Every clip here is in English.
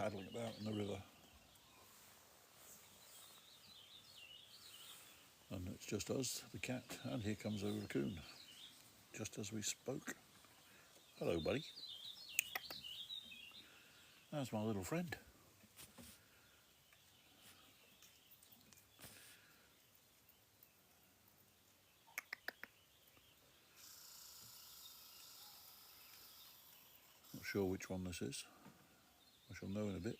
paddling about in the river. And it's just us, the cat, and here comes a raccoon, just as we spoke. Hello, buddy. That's my little friend. Not sure which one this is. I shall know in a bit.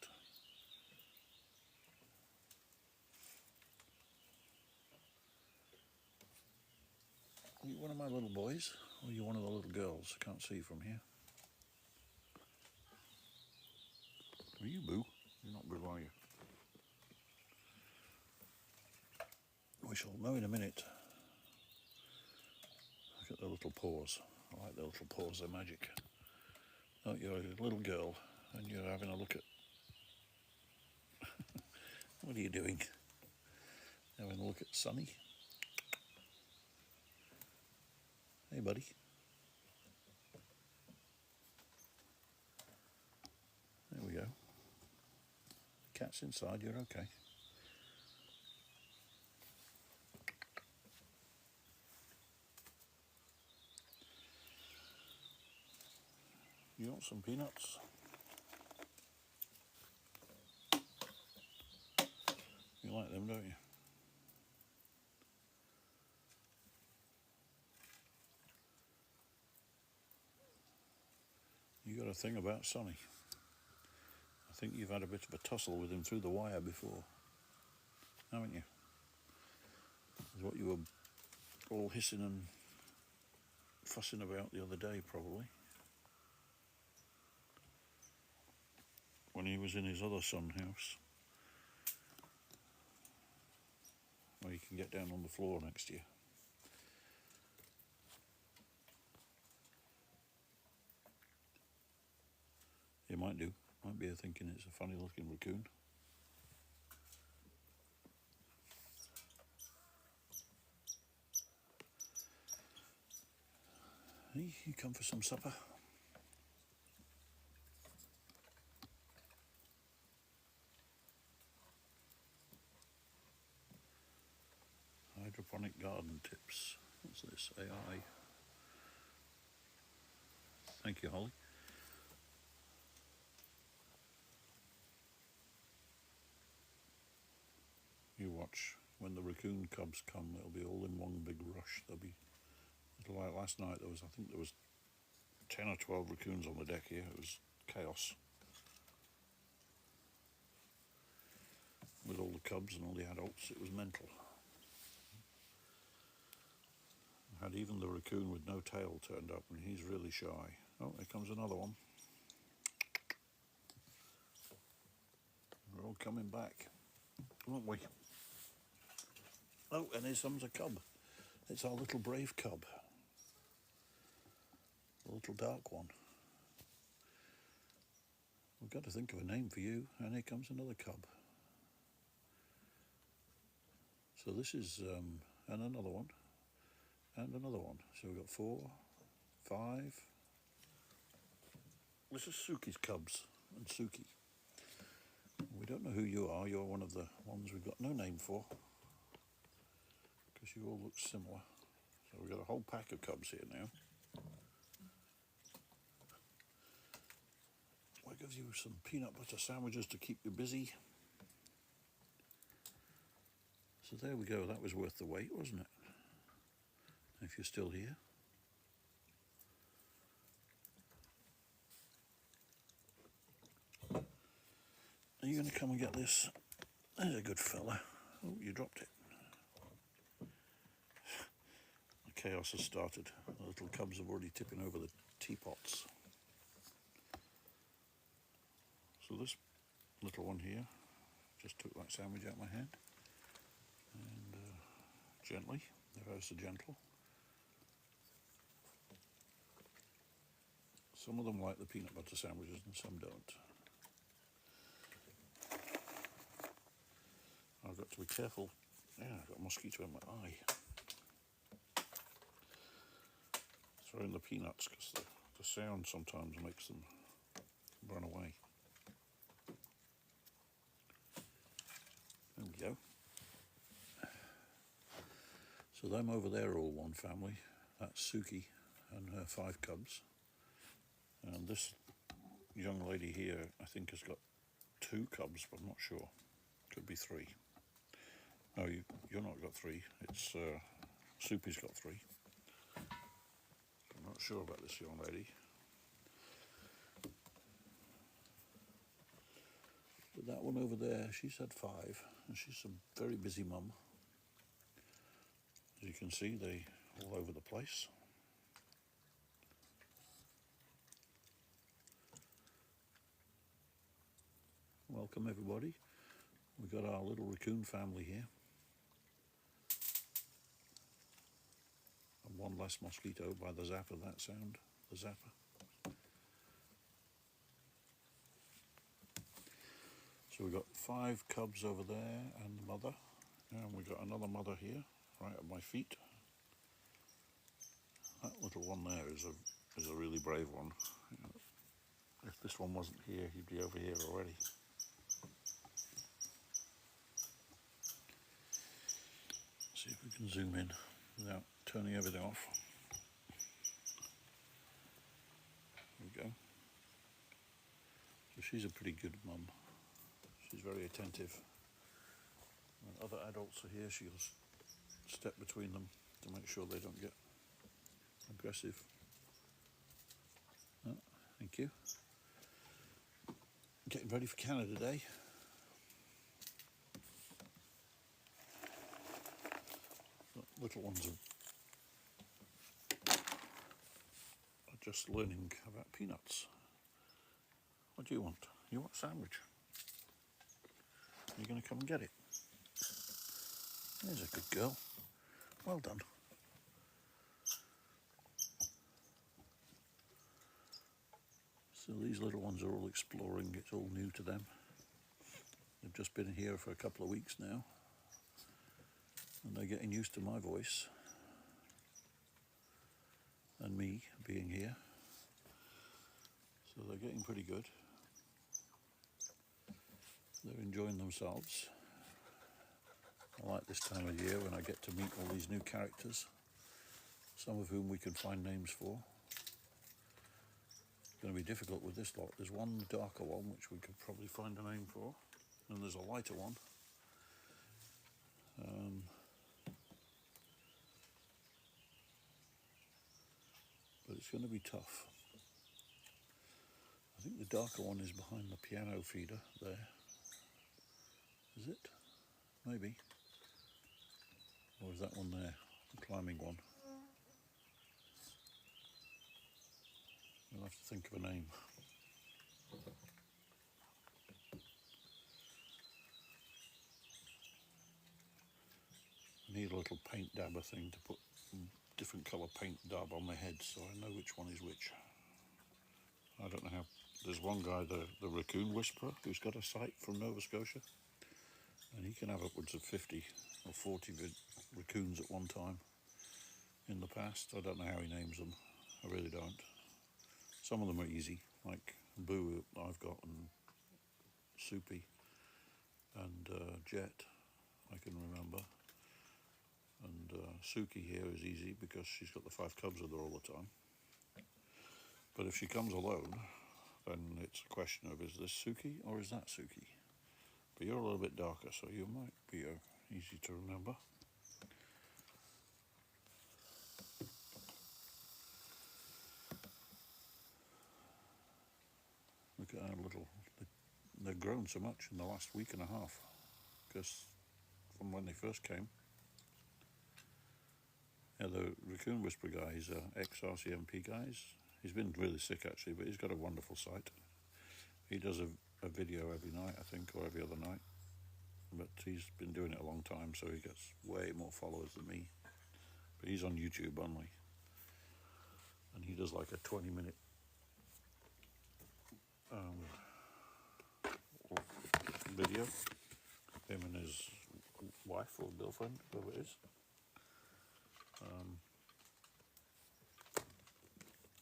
Are you one of my little boys, or are you one of the little girls? I can't see from here. Are you Boo? You're not Boo, are you? We shall know in a minute. Look at the little paws. I like the little paws, they're magic. Oh, you're a little girl, and you're having a look at... What are you doing? Having a look at Sonny? Hey, buddy. There we go. Cat's inside, you're okay. You want some peanuts? You like them, don't you? You got a thing about Sonny. I think you've had a bit of a tussle with him through the wire before, haven't you? Is what you were all hissing and fussing about the other day, probably. When he was in his other son's house. Where you can get down on the floor next to you. You might do. Might be thinking it's a funny looking raccoon. Hey, you come for some supper? Hydroponic garden tips. What's this? AI. Thank you, Holly. You watch. When the raccoon cubs come, it'll be all in one big rush. There'll be, like last night, I think there was 10 or 12 raccoons on the deck here. It was chaos. With all the cubs and all the adults, it was mental. I had even the raccoon with no tail turned up, and he's really shy. Oh, here comes another one. We're all coming back, aren't we? Oh, and here comes a cub. It's our little brave cub. The little dark one. We've got to think of a name for you, and here comes another cub. So this is, and another one, and another one. So we've got 4, 5. This is Suki's cubs, and Suki. We don't know who you are. You're one of the ones we've got no name for, because you all look similar. So we've got a whole pack of cubs here now. We'll give you some peanut butter sandwiches to keep you busy. So there we go. That was worth the wait, wasn't it? If you're still here. Are you going to come and get this? There's a good fella. Oh, you dropped it. The chaos has started. The little cubs are already tipping over the teapots. So this little one here just took that sandwich out of my hand. And gently, ever so gentle. Some of them like the peanut butter sandwiches and some don't. I've got to be careful. Yeah, I've got a mosquito in my eye. Throwing the peanuts because the sound sometimes makes them run away. So them over there are all one family. That's Suki and her 5 cubs. And this young lady here, I think, has got 2 cubs, but I'm not sure. Could be 3. No, you're not got 3. It's Soupy's got 3. I'm not sure about this young lady. But that one over there, she's had 5, and she's a very busy mum. As you can see, they're all over the place. Welcome everybody. We've got our little raccoon family here. And one less mosquito by the zap of that sound, the zapper. So we've got 5 cubs over there and the mother. And we've got another mother here, right at my feet. That little one there is a really brave one. If this one wasn't here, he'd be over here already. See if we can zoom in without turning everything off. There we go. So she's a pretty good mum. She's very attentive. When other adults are here, she'll step between them to make sure they don't get aggressive. Oh, thank you. Getting ready for Canada Day. The little ones are just learning about peanuts. What do you want? You want a sandwich? Are you going to come and get it? There's a good girl. Well done. So these little ones are all exploring. It's all new to them. They've just been here for a couple of weeks now. And they're getting used to my voice. And me being here. So they're getting pretty good. They're enjoying themselves. I like this time of year when I get to meet all these new characters, some of whom we can find names for. It's going to be difficult with this lot. There's one darker one which we could probably find a name for, and there's a lighter one. But it's going to be tough. I think the darker one is behind the piano feeder there. Is it? Maybe. Or is that one there? The climbing one? I'll have to think of a name. I need a little paint dabber thing to put different colour paint dab on my head so I know which one is which. I don't know how. There's one guy, the Raccoon Whisperer, who's got a site from Nova Scotia, and he can have upwards of 50 or 40 raccoons at one time in the past. I don't know how he names them. I really don't. Some of them are easy, like Boo I've got, and Soupy, and Jet I can remember. And Suki here is easy because she's got the 5 cubs with her all the time. But if she comes alone, then it's a question of, is this Suki or is that Suki? But you're a little bit darker, so you might be easy to remember. Look at our little, they've grown so much in the last week and a half, because from when they first came. Yeah, the Raccoon Whisperer guy, he's an ex-RCMP guy. He's been really sick actually, but he's got a wonderful site. He does a video every night, I think, or every other night. But he's been doing it a long time, so he gets way more followers than me. But he's on YouTube only. And he does like a 20-minute video. Him and his wife or girlfriend, whoever it is.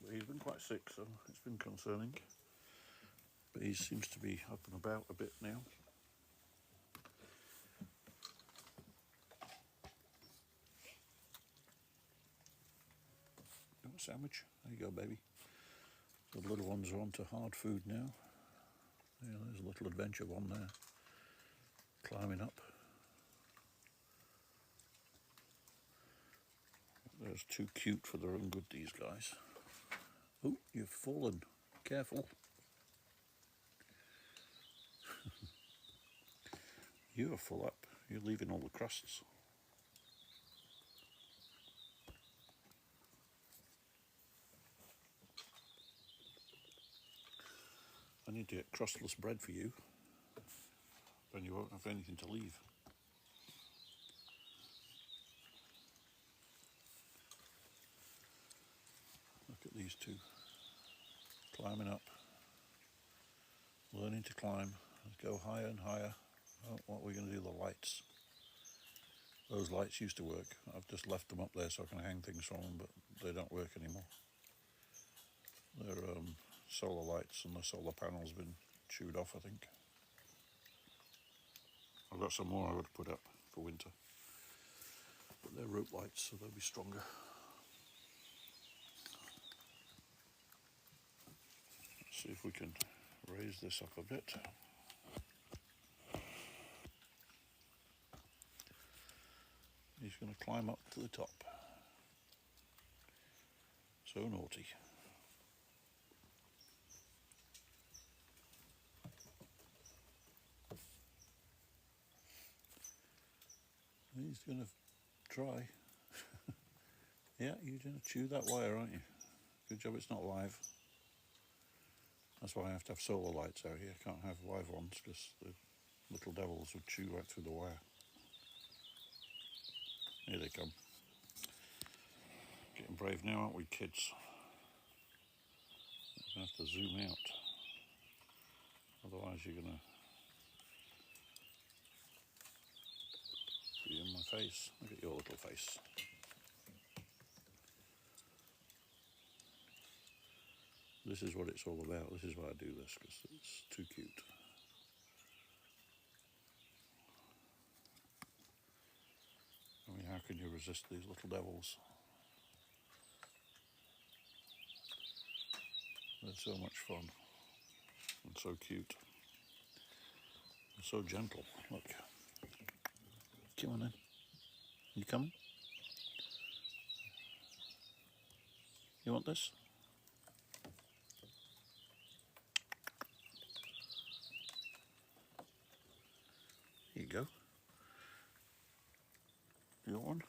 But he's been quite sick, so it's been concerning. But he seems to be up and about a bit now. sandwich. There you go, baby. The little ones are onto hard food now. Yeah, there's a little adventure one there. Climbing up. They're too cute for their own good, these guys. Oh, you've fallen. Careful. You are full up. You're leaving all the crusts. I need to get crustless bread for you. Then you won't have anything to leave. Look at these two. Climbing up. Learning to climb. Let's go higher and higher. Oh, what are we going to do? The lights. Those lights used to work. I've just left them up there so I can hang things from them, but they don't work anymore. They're solar lights, and the solar panel's been chewed off, I think. I've got some more I would put up for winter, but they're rope lights, so they'll be stronger. Let's see if we can raise this up a bit. He's going to climb up to the top. So naughty. He's going to try. Yeah, you're going to chew that wire, aren't you? Good job it's not live. That's why I have to have solar lights out here. I can't have live ones because the little devils would chew right through the wire. Here they come. Getting brave now, aren't we, kids? You're going to have to zoom out. Otherwise you're going to be in my face. Look at your little face. This is what it's all about. This is why I do this, because it's too cute. I mean, how can you resist these little devils? They're so much fun and so cute and so gentle. Look. Come on then. You coming? You want this? Here you go. You want one?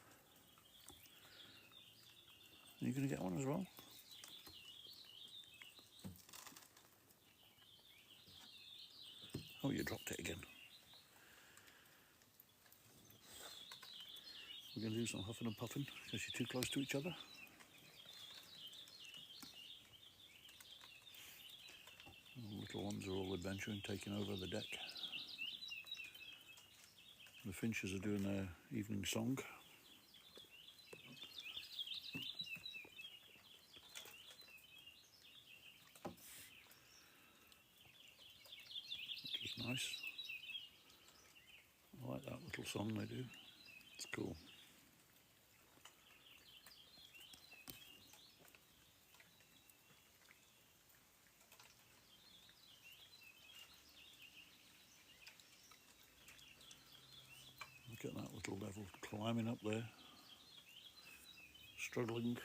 Are you going to get one as well? Oh, you dropped it again. We're going to do some huffing and puffing because you're too close to each other. The little ones are all adventuring, taking over the deck. The finches are doing their evening song. Which is nice. I like that little song they do. It's cool. Look at that little devil climbing up there, struggling.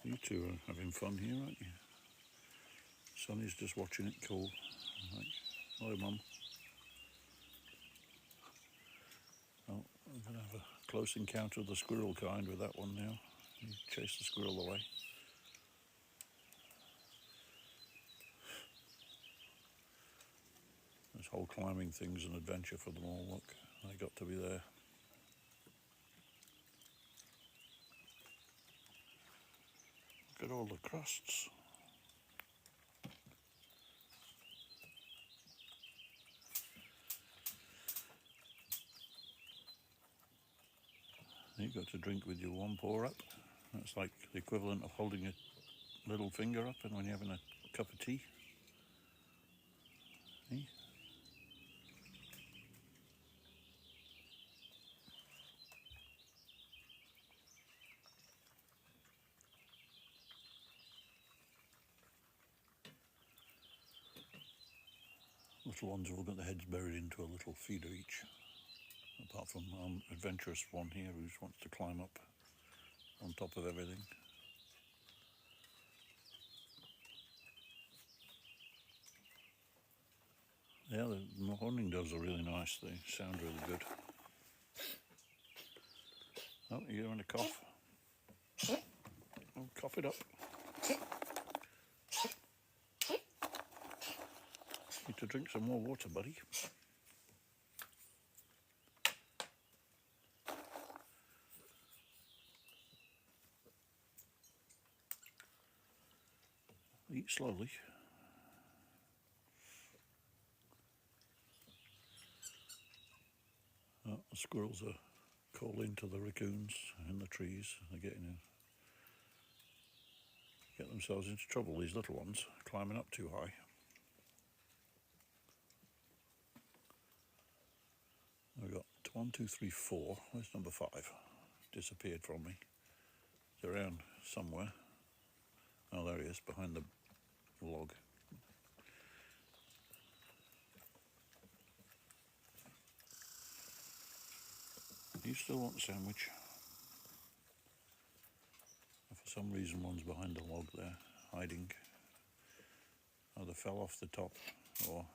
You two are having fun here, aren't you? Sonny's just watching it cool. Like, hello, Mum. Oh, I'm going to have a close encounter of the squirrel kind with that one now. You chase the squirrel away. This whole climbing thing's an adventure for them all, look. They got to be there. Look at all the crusts. You've got to drink with your one paw up. That's like the equivalent of holding your little finger up and when you're having a cup of tea. See? Little ones have all got their heads buried into a little feeder each, apart from adventurous one here who just wants to climb up on top of everything. Yeah, the horning doves are really nice. They sound really good. Oh, you're having a cough. Oh, cough it up. Need to drink some more water, buddy. Eat slowly. Oh, the squirrels are calling to the raccoons in the trees. They're get themselves into trouble, these little ones, climbing up too high. We've got 1, 2, 3, 4. Where's number 5? Disappeared from me. He's around somewhere. Oh, there he is, behind the log. You still want a sandwich? For some reason, one's behind the log there, hiding. Either fell off the top or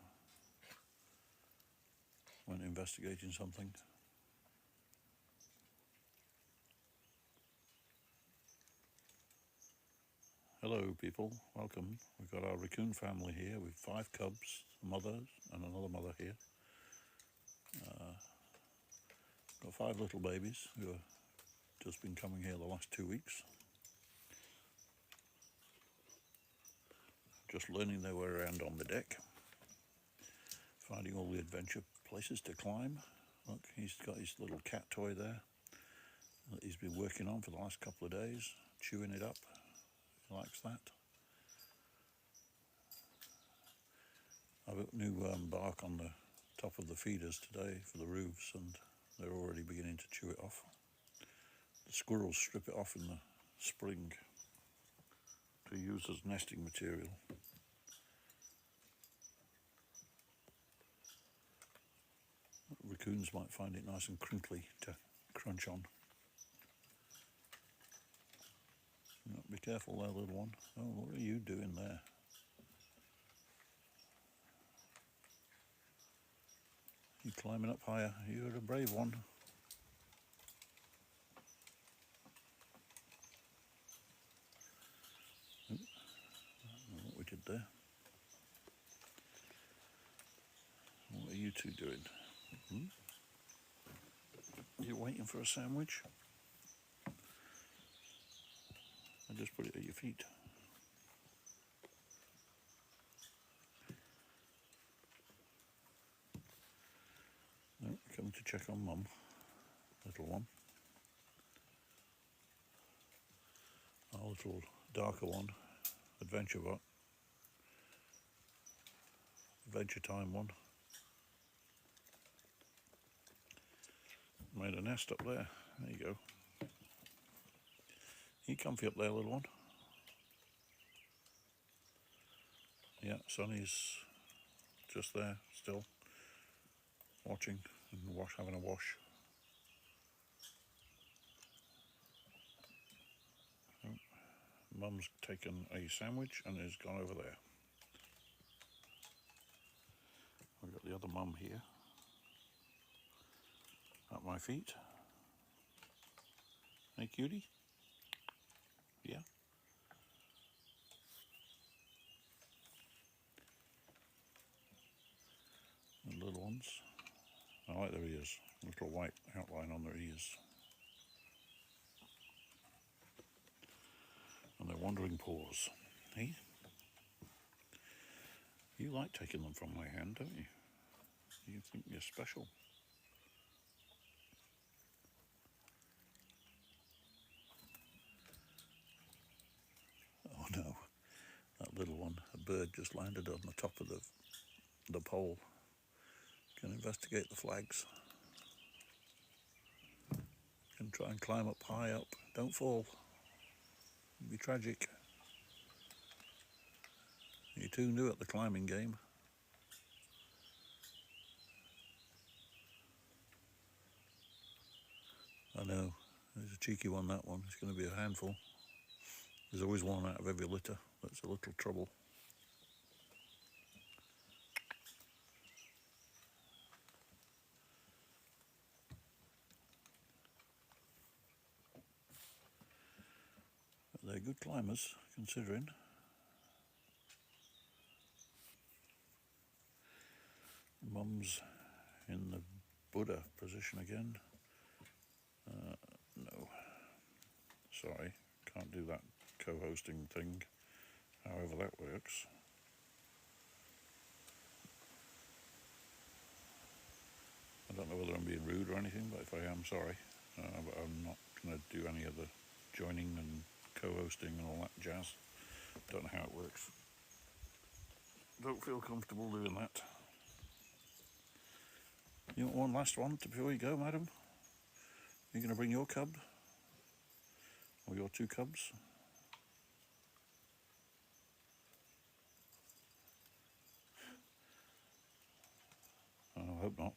went investigating something. Hello people, welcome. We've got our raccoon family here with 5 cubs, a mother and another mother here. Got 5 little babies who have just been coming here the last 2 weeks. Just learning their way around on the deck. Finding all the adventure places to climb. Look, he's got his little cat toy there that he's been working on for the last couple of days, chewing it up. He likes that. I've got new bark on the top of the feeders today for the roofs, and they're already beginning to chew it off. The squirrels strip it off in the spring to use as nesting material. Raccoons might find it nice and crinkly to crunch on. Be careful there, little one. Oh, what are you doing there? You climbing up higher. You're a brave one. I don't know what we did there. What are you two doing? You waiting for a sandwich? I just put it at your feet. No, coming to check on Mum, little one. Our little darker one, Adventure Time one. Made a nest up there. There you go. You comfy up there, little one? Yeah, Sonny's just there still, watching and having a wash. Mum's taken a sandwich and has gone over there. I've got the other mum here at my feet. Hey cutie? Yeah? And little ones. I like their ears. Little white outline on their ears. And their wandering paws. Hey? You like taking them from my hand, don't you? You think you're special. Oh no, that little one, a bird just landed on the top of the pole. Can investigate the flags. Can try and climb up high up. Don't fall. It'd be tragic. You're too new at the climbing game. I know, there's a cheeky one, that one. It's going to be a handful. There's always one out of every litter that's a little trouble. But they're good climbers, considering. Mum's in the Buddha position again. No, sorry, can't do that co-hosting thing, however that works. I don't know whether I'm being rude or anything, but if I am, sorry. But I'm not going to do any of the joining and co-hosting and all that jazz. Don't know how it works. Don't feel comfortable doing that. You want one last one before you go, madam? Are you going to bring your cub? Or your two cubs? I hope not.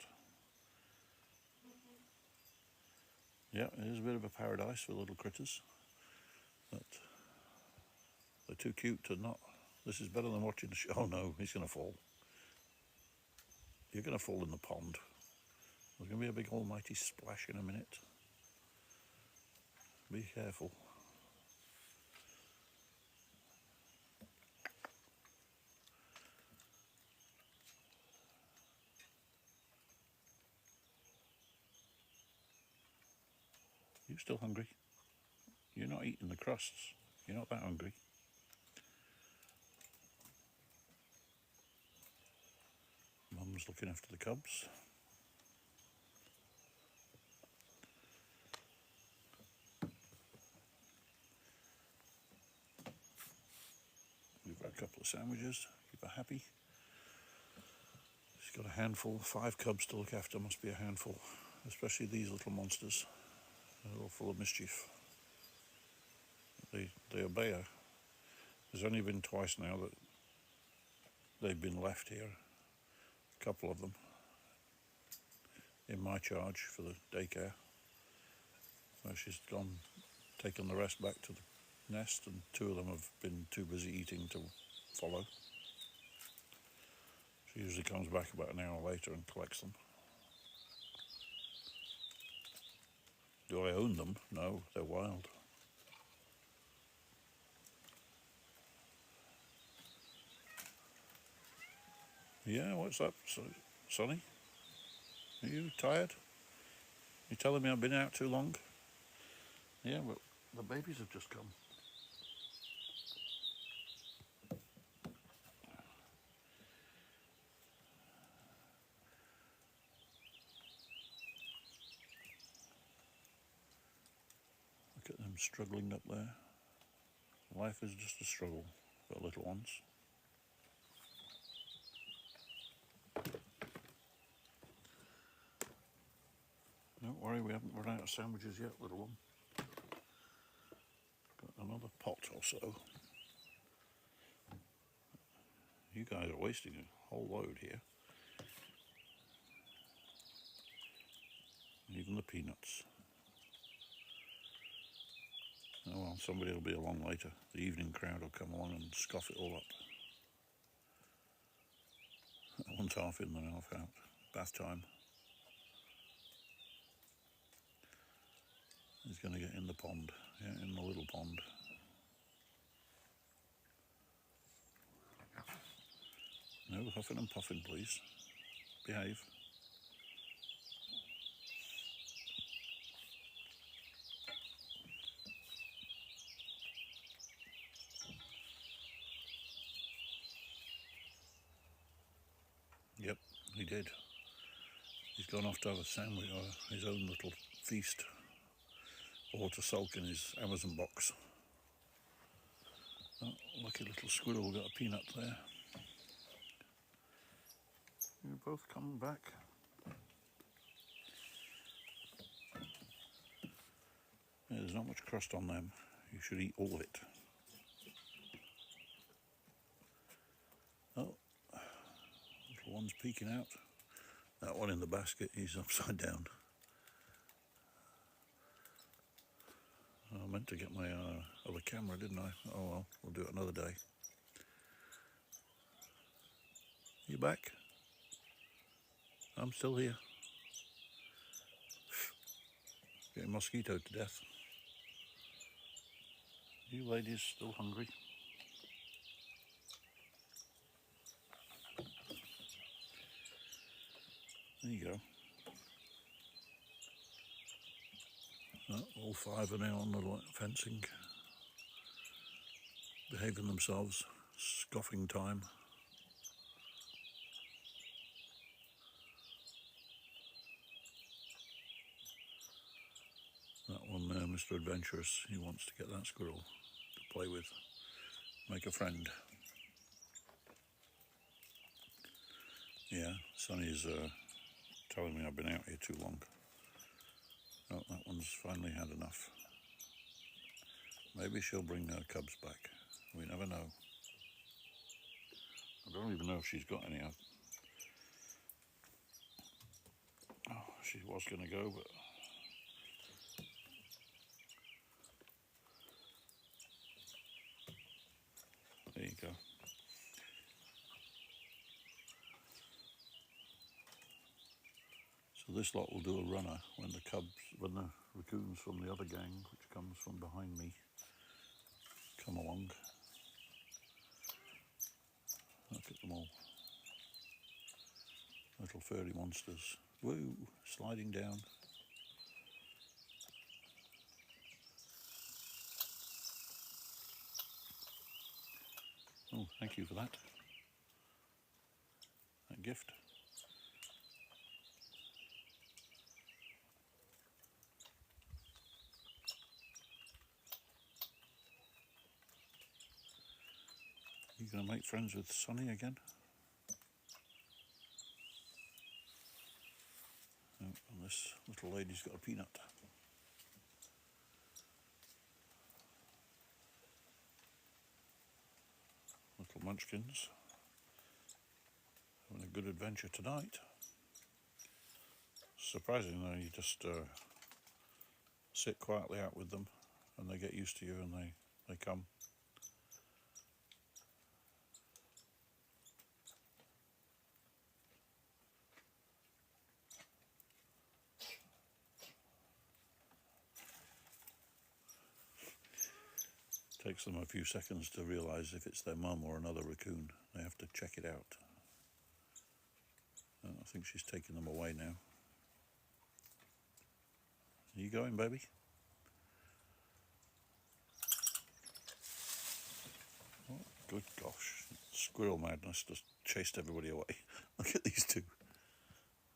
Yeah, it is a bit of a paradise for little critters, but they're too cute to not. This is better than watching the show. Oh no, he's going to fall. You're going to fall in the pond. There's going to be a big almighty splash in a minute. Be careful. You still hungry? You're not eating the crusts. You're not that hungry. Mum's looking after the cubs. We've got a couple of sandwiches. Keep her happy. She's got a handful. 5 cubs to look after. Must be a handful. Especially these little monsters. They're all full of mischief. They obey her. There's only been twice now that they've been left here. A couple of them in my charge for the daycare. So she's gone, taken the rest back to the nest, and 2 of them have been too busy eating to follow. She usually comes back about an hour later and collects them. Do I own them? No, they're wild. Yeah, what's up, Sonny? Are you tired? You telling me I've been out too long? Yeah, but the babies have just come. Look at them struggling up there. Life is just a struggle for little ones. Don't worry, we haven't run out of sandwiches yet, little one. Got another pot or so. You guys are wasting a whole load here. Even the peanuts. Oh well, somebody will be along later. The evening crowd will come along and scoff it all up. That one's half in and half out. Bath time. He's going to get in the pond. Yeah, in the little pond. No huffing and puffing, please. Behave. Yep, he did. He's gone off to have a sandwich or his own little feast, or to sulk in his Amazon box. Oh, lucky little squirrel got a peanut there. You're both coming back. Yeah, there's not much crust on them. You should eat all of it. Oh, little one's peeking out. That one in the basket, he's upside down. I meant to get my other camera, didn't I? Oh well, we'll do it another day. You back? I'm still here. Getting mosquitoed to death. You ladies still hungry? There you go. All five are now on the fencing, behaving themselves, scoffing time. That one there, Mr. Adventurous, he wants to get that squirrel to play with, make a friend. Yeah, Sonny's telling me I've been out here too long. Oh, that one's finally had enough. Maybe she'll bring her cubs back. We never know. I don't even know if she's got any. Oh, she was going to go, but there you go. So this lot will do a runner when the raccoons from the other gang, which comes from behind me, come along. Look at them all. Little furry monsters. Woo! Sliding down. Oh, thank you for that. That gift. You gonna make friends with Sonny again? Oh, and this little lady's got a peanut. Little munchkins. Having a good adventure tonight. Surprising though, you just sit quietly out with them and they get used to you and they come. Takes them a few seconds to realise if it's their mum or another raccoon. They have to check it out. I think she's taking them away now. Are you going, baby? Oh, good gosh. Squirrel madness just chased everybody away. Look at these two.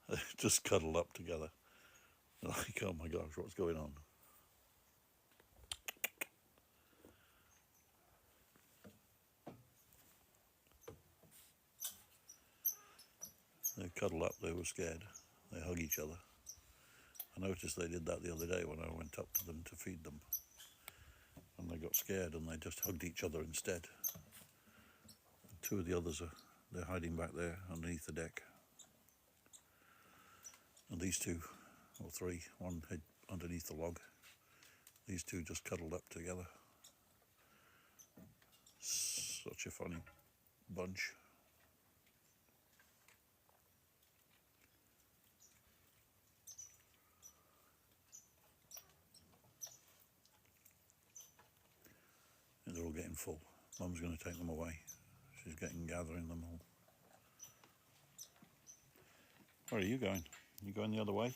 They're just cuddled up together. Like, oh my gosh, what's going on? They cuddled up, they were scared. They hug each other. I noticed they did that the other day when I went up to them to feed them. And they got scared and they just hugged each other instead. And two of the others they're hiding back there underneath the deck. And these two, or three, one hid underneath the log. These two just cuddled up together. Such a funny bunch. And they're all getting full. Mum's going to take them away. She's gathering them all. Where are you going? You going the other way?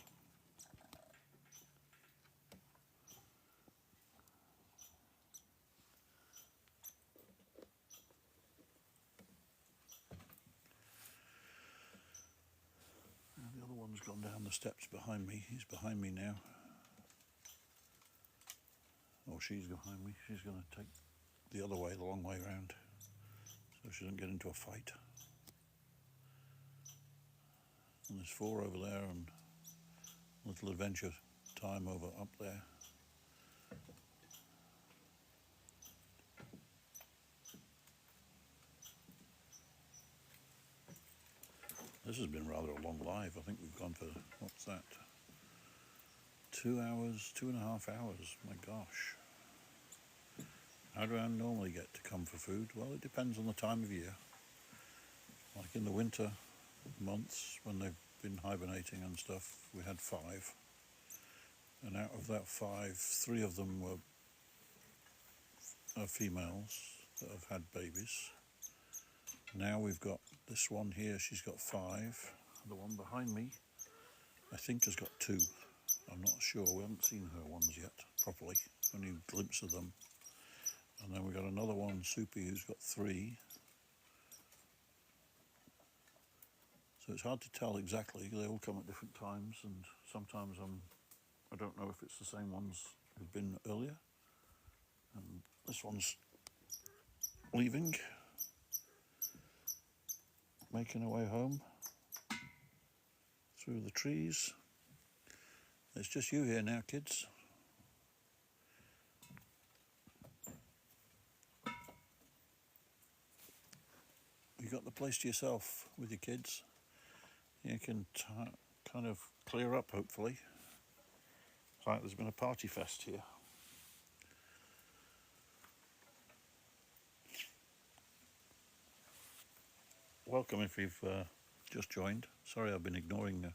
The other one's gone down the steps behind me. He's behind me now. Or she's behind me. She's going to take the other way, the long way round, so she doesn't get into a fight. And there's four over there and little adventure time over up there. This has been rather a long live. I think we've gone for, what's that? 2 hours, 2.5 hours. My gosh. How do I normally get to come for food? Well, it depends on the time of year. Like in the winter months when they've been hibernating and stuff, we had 5. And out of that 5, 3 of them were females that have had babies. Now we've got this one here, she's got 5. The one behind me, I think, has got 2. I'm not sure, we haven't seen her ones yet properly, only a glimpse of them. And then we've got another one, Soupy, who's got 3. So it's hard to tell exactly, they all come at different times, and sometimes I don't know if it's the same ones who've been earlier. And this one's leaving, making her way home through the trees. It's just you here now, kids. You got the place to yourself with your kids. You can kind of clear up, hopefully. It's like there's been a party fest here. Welcome if you've just joined. Sorry I've been ignoring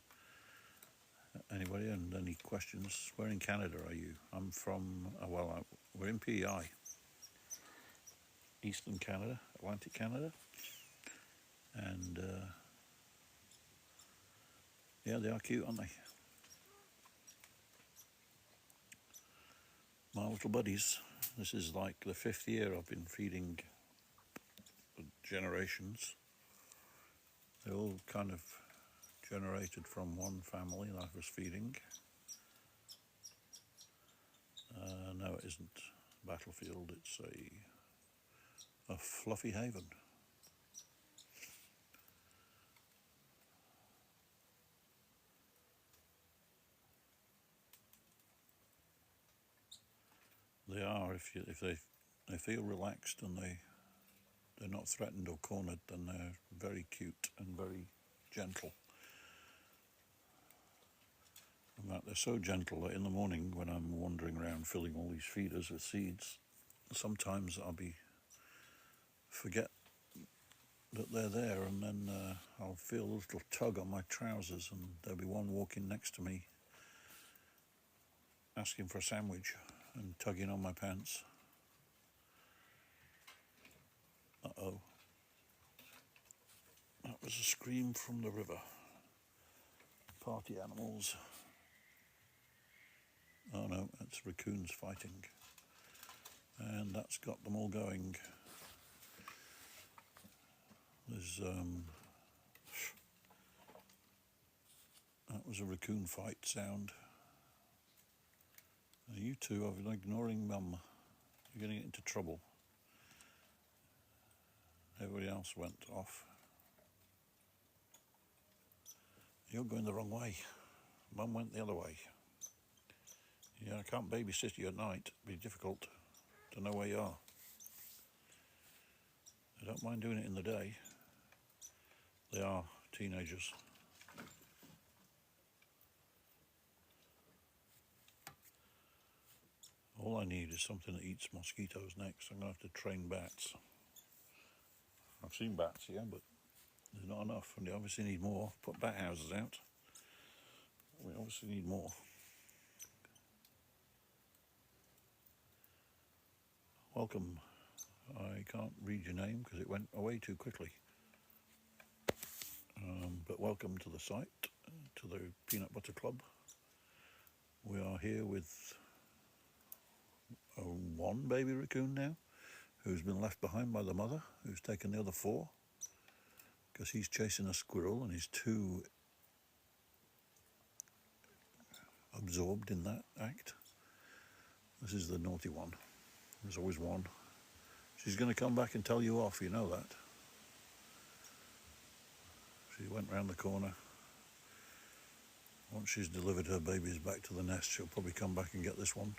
anybody and any questions. Where in Canada are you? I'm from, we're in P.E.I., Eastern Canada, Atlantic Canada. And yeah, they are cute, aren't they? My little buddies. This is like the 5th year I've been feeding the generations. They all kind of generated from one family that I was feeding. No, it isn't Battlefield, it's a fluffy haven. They are, if they feel relaxed and they're not threatened or cornered, then they're very cute and very gentle. In fact, they're so gentle that in the morning when I'm wandering around filling all these feeders with seeds, sometimes forget that they're there, and then I'll feel a little tug on my trousers and there'll be one walking next to me asking for a sandwich and tugging on my pants. Uh-oh. That was a scream from the river. Party animals. Oh no, it's raccoons fighting. And that's got them all going. There's that was a raccoon fight sound. Now you two are ignoring Mum. You're going to get into trouble. Everybody else went off. You're going the wrong way. Mum went the other way. Yeah, I can't babysit you at night. It'd be difficult to know where you are. I don't mind doing it in the day. They are teenagers. All I need is something that eats mosquitoes next. I'm going to have to train bats. I've seen bats, yeah, but there's not enough, and they obviously need more. Put bat houses out. We obviously need more. Welcome. I can't read your name because it went away too quickly. But welcome to the site, to the Peanut Butter Club. We are here with one baby raccoon now, who's been left behind by the mother, who's taken the other 4, because he's chasing a squirrel and he's too absorbed in that act. This is the naughty one. There's always one. She's going to come back and tell you off, you know that. She went round the corner. Once she's delivered her babies back to the nest, she'll probably come back and get this one.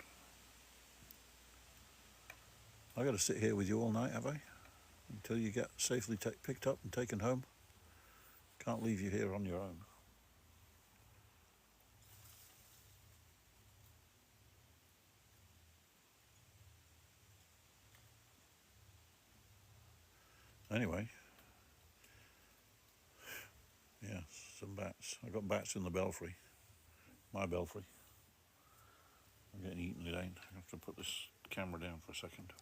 I've got to sit here with you all night, have I? Until you get safely picked up and taken home? Can't leave you here on your own. Anyway, yeah, some bats. I got bats in the belfry. My belfry. I'm getting eaten, it ain't. I have to put this camera down for a second.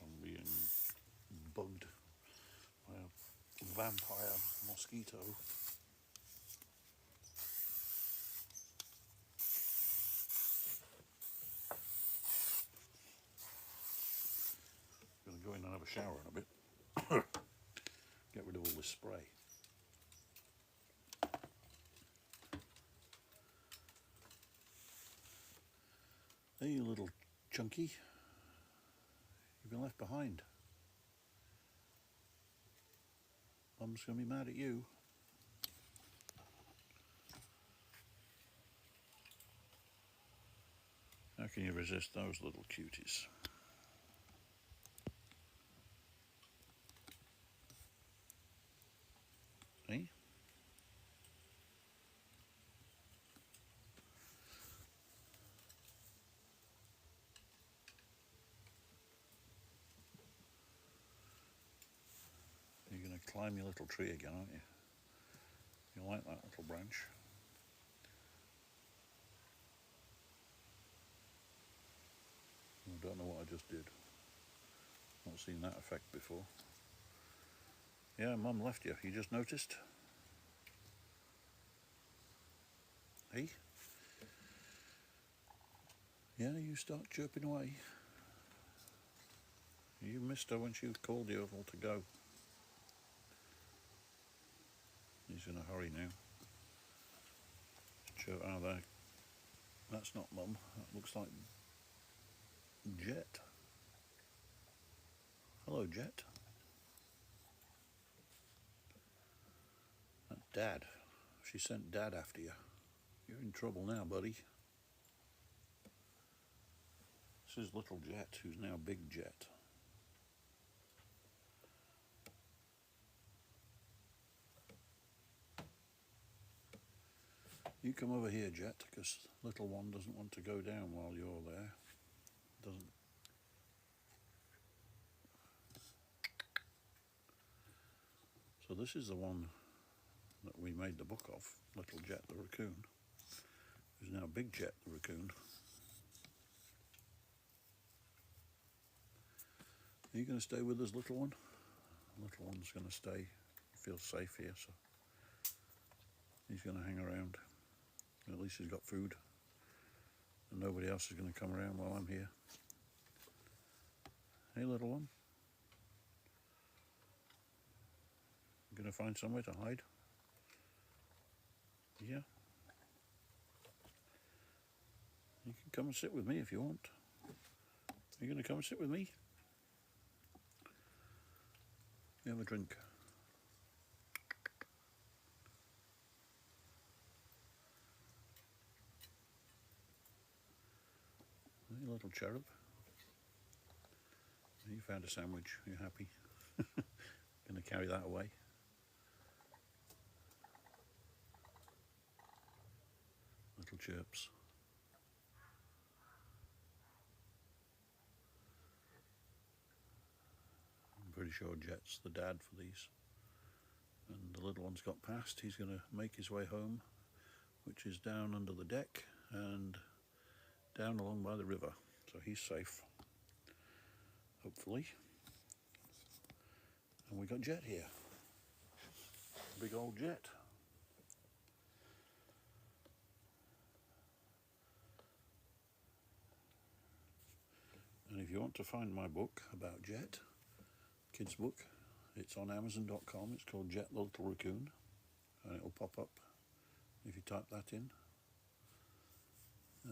I'm being bugged by a vampire mosquito. I'm going to go in and have a shower in a bit. Get rid of all this spray. Hey, you little chunky. You've been left behind. Mum's going to be mad at you. How can you resist those little cuties? Hey? You're going to climb your little tree again, aren't you? You like that little branch? I don't know what I just did. Not seen that effect before. Yeah, Mum left you. You just noticed? Hey? Yeah, you start chirping away. You missed her when she called you all to go. He's in a hurry now. Chirp out there. That's not Mum. That looks like Jet. Hello, Jet. That's Dad. She sent Dad after you. You're in trouble now, buddy. This is little Jet, who's now big Jet. You come over here, Jet, because little one doesn't want to go down while you're there. Doesn't. So this is the one that we made the book of, Little Jet the Raccoon, who's now Big Jet the Raccoon. Are you going to stay with us, little one? Little one's going to stay. He feels safe here, so he's going to hang around. At least he's got food, and nobody else is going to come around while I'm here. Hey, little one. You going to find somewhere to hide? Yeah. You can come and sit with me if you want. Are you going to come and sit with me? You have a drink. Hey, little cherub. You found a sandwich. You're happy. Going to carry that away. Little chirps. I'm pretty sure Jet's the dad for these. And the little one's got past. He's going to make his way home, which is down under the deck and down along by the river. So he's safe, hopefully. And we got Jet here. Big old Jet. And if you want to find my book about Jet, kids book, it's on Amazon.com. It's called Jet the Little Raccoon, and it'll pop up if you type that in.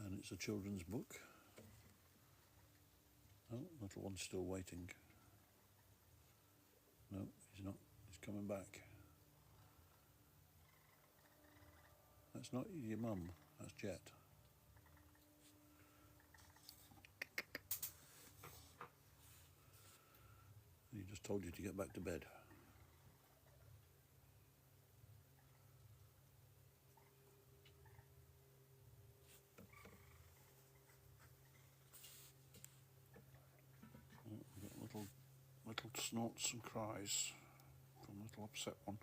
And it's a children's book. Oh, little one's still waiting. No, he's not. He's coming back. That's not your mum. That's Jet. He just told you to get back to bed. snorts and cries from little upset one.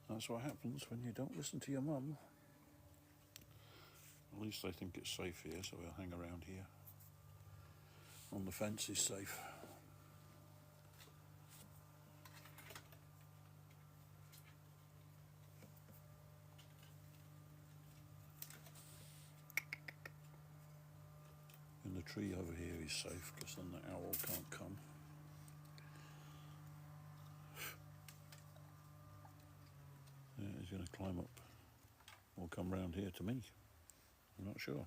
That's what happens when you don't listen to your mum. At least I think it's safe here, so we'll hang around here. On the fence is safe. And the tree over here is safe, because then the owl can't come. Yeah, he's going to climb up or come round here to me. I'm not sure.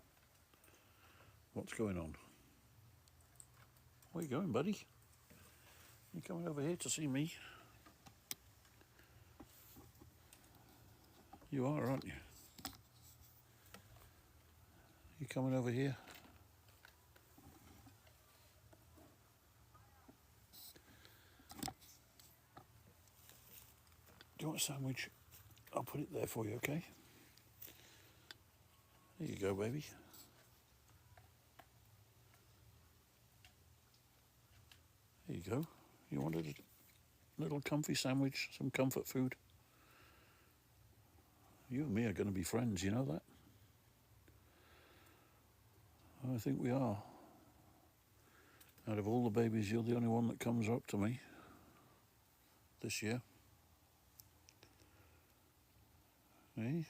What's going on? Where you going, buddy? You coming over here to see me? You are, aren't you? You coming over here? Do you want a sandwich? I'll put it there for you, okay? There you go, baby. There you go. You wanted a little comfy sandwich, some comfort food? You and me are going to be friends, you know that? I think we are. Out of all the babies, you're the only one that comes up to me this year. Eh?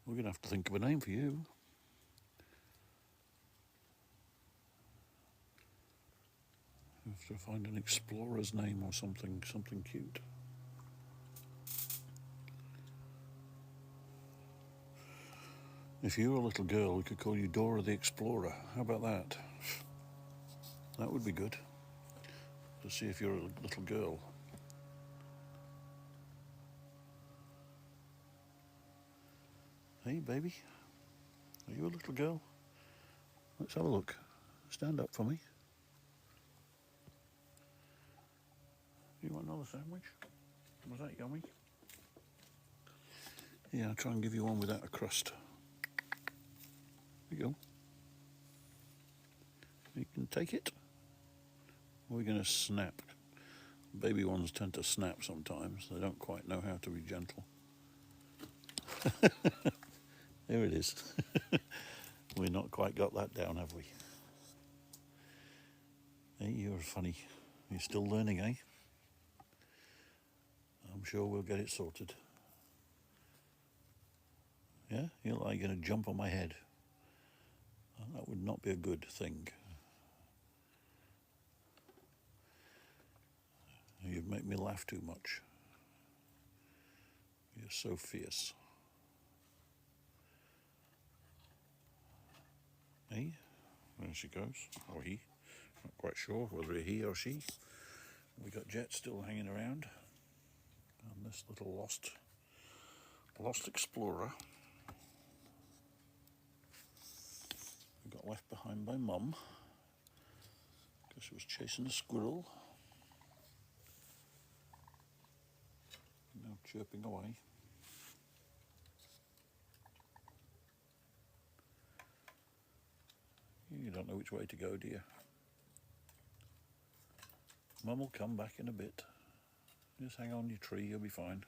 We're going to have to think of a name for you. We have to find an explorer's name or something cute. If you were a little girl, we could call you Dora the Explorer. How about that? That would be good. To see if you're a little girl. Hey, baby. Are you a little girl? Let's have a look. Stand up for me. You want another sandwich? Was that yummy? Yeah, I'll try and give you one without a crust. There you go. You can take it. We're going to snap. Baby ones tend to snap sometimes. They don't quite know how to be gentle. There it is. We've not quite got that down, have we? Hey, you're funny. You're still learning, eh? I'm sure we'll get it sorted. Yeah? You're like going to jump on my head. That would not be a good thing. You'd make me laugh too much. You're so fierce. Hey, there she goes. Or he. Not quite sure whether he or she. We got Jet still hanging around. And this little lost explorer. We got left behind by Mum. Because she was chasing a squirrel. Now chirping away. You don't know which way to go, do you? Mum will come back in a bit. Just hang on your tree, you'll be fine.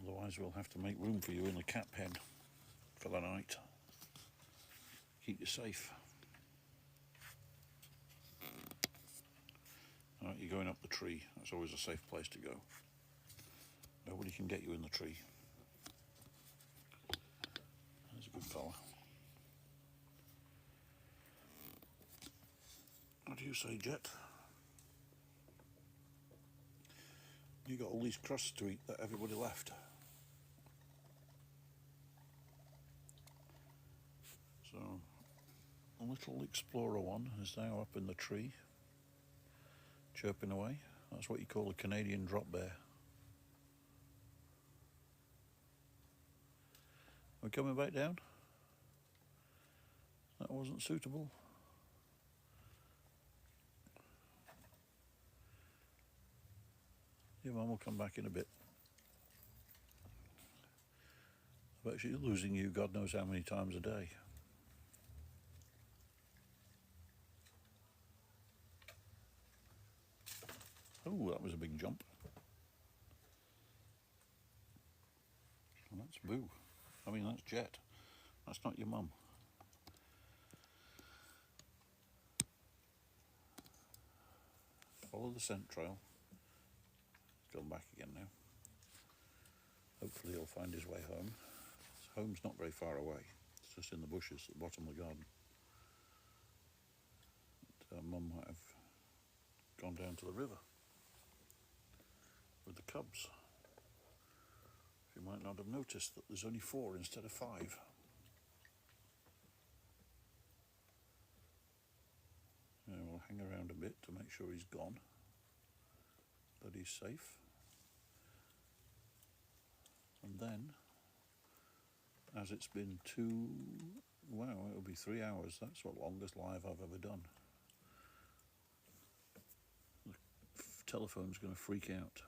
Otherwise we'll have to make room for you in the cat pen for the night. Keep you safe. Alright, you're going up the tree. That's always a safe place to go. Nobody can get you in the tree. There's a good fella. What do you say, Jet? You got all these crusts to eat that everybody left. So, a little explorer one is now up in the tree, chirping away. That's what you call a Canadian drop bear. We're coming back down? That wasn't suitable. Your mum will come back in a bit. but she's losing you God knows how many times a day. Oh, that was a big jump. Well, that's Boo. I mean, that's Jet. That's not your mum. Follow the scent trail. He's gone back again now. Hopefully he'll find his way home. His home's not very far away. It's just in the bushes at the bottom of the garden. But, Mum might have gone down to the river with the cubs. She might not have noticed that there's only 4 instead of 5. Yeah, we'll hang around a bit to make sure he's gone, that he's safe. And then, as it's been it'll be 3 hours. That's the longest live I've ever done. The telephone's going to freak out.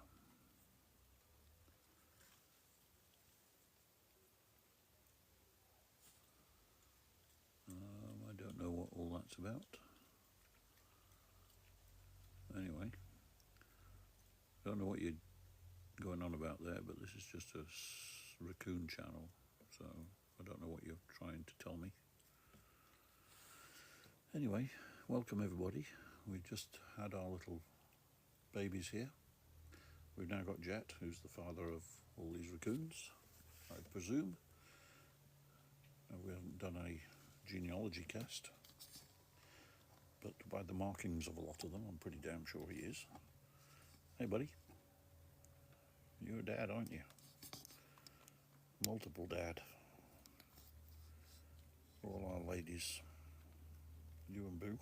I don't know what all that's about. Anyway, I don't know what you're going on about there, but this is just a Raccoon channel, so I don't know what you're trying to tell me. Anyway, welcome everybody. We just had our little babies here. We've now got Jet, who's the father of all these raccoons, I presume. We haven't done a genealogy cast, but by the markings of a lot of them, I'm pretty damn sure he is. Hey buddy, you're a dad, aren't you? Multiple dad. All our ladies. You and Boo.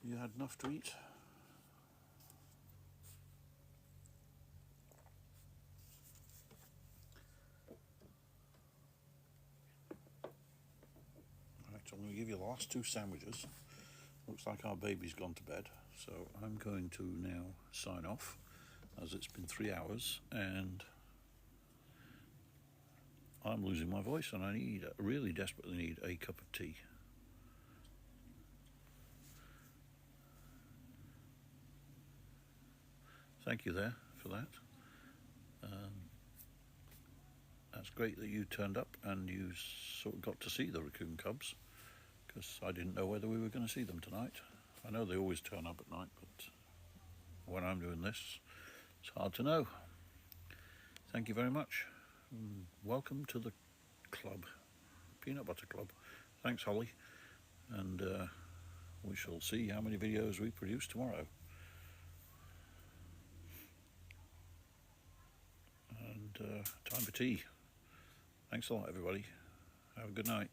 You had enough to eat? Right, so I'm going to give you the last 2 sandwiches. Looks like our baby's gone to bed, so I'm going to now sign off, as it's been 3 hours and I'm losing my voice, and I really desperately need a cup of tea. Thank you there for that. That's great that you turned up and you sort of got to see the raccoon cubs, because I didn't know whether we were going to see them tonight. I know they always turn up at night, but when I'm doing this, it's hard to know. Thank you very much. Welcome to the club, Peanut Butter Club. Thanks, Holly, and we shall see how many videos we produce tomorrow. And time for tea. Thanks a lot, everybody. Have a good night.